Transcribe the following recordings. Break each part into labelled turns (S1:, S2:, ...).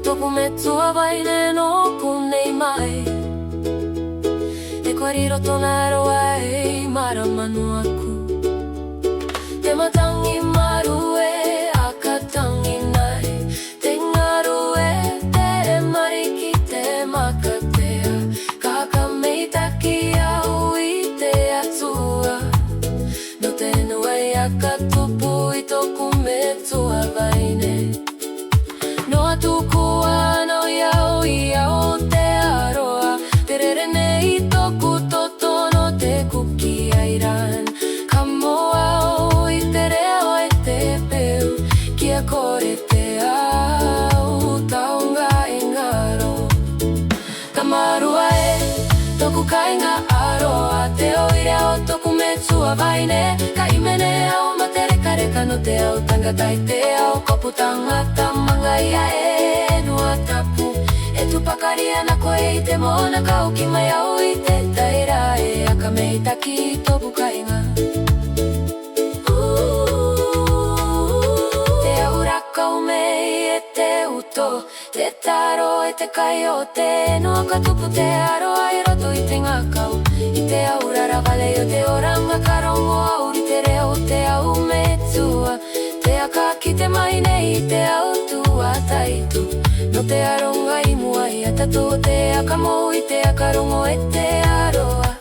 S1: toku me tua vaine no kunei mai E koriro tona roa e mara manu aku Te matangi maru e akatangi nai Te ngaru e te mariki te makatea Kaka meitaki au i te atua No te nuai akatupu i toku me tua vaine No atukua no iau i au te aroa Terere nei toku totono te kuki airan Kamoa au i te reo e te peu Kia kore te au taunga e ngaro Kamarua e toku kainga aroa Te oire o toku me tua vaine Ka imene au matere kareka no te au tangatai Te au kopu tangata mangaia e nua tapu E tupakaria na koe i te moana kauki mai au i te taira E aka meitaki topu kainga Te au rakau mei e te uto Te taro e te kai o te noa katupu te aroa i roto i te ngakau I te au raravale o te oranga karongo au i te reo te au me tua Te aka ki te mai nei i te au tua taitu No te aronga i mua i atato te aka mou i te aka rongo e te aroa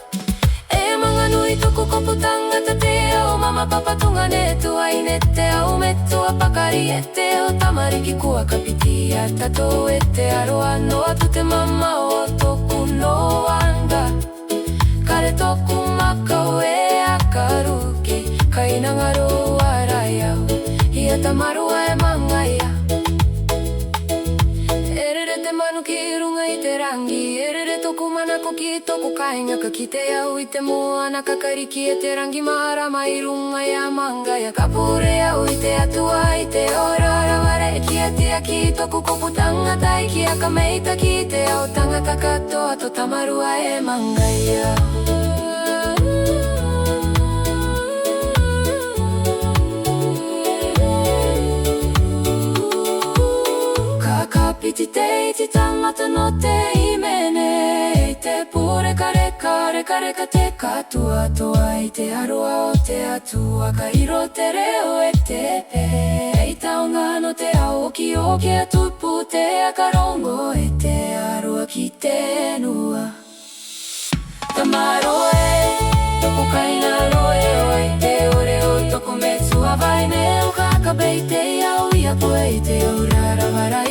S1: E manganu i toku kopu tangata te au mama papa tunga ne tua i ne te au me tua pakari e te o tamariki kua kapiti atato e te aroa No atu te mama o toku no anga Kare toku makau e akaruki Kaina ngaro arai au Ia tamarua e mangaia Erere te manu ki runga i te rangi Erere toku manako ki toku kaingaka Ki te au i te moana kakariki e te rangi marama i runga i a mangaia Kapure au i te atua i te ora araware Ki atia ki toku kopu tangata I ki aka meita ki te au tangata katoa To tamarua e mangaia Piti te iti tangata no te imene I te pure kareka reka reka te katua Toa i te aroa o te atua Ka iro te reo e te pe I taonga no te ao ki o ke atupu Te akarongo e te aroa ki te nua Tamaro e toku kaina roe oi Te ore o toku me tua vaine O kakabei te au i a poe I te ora ravara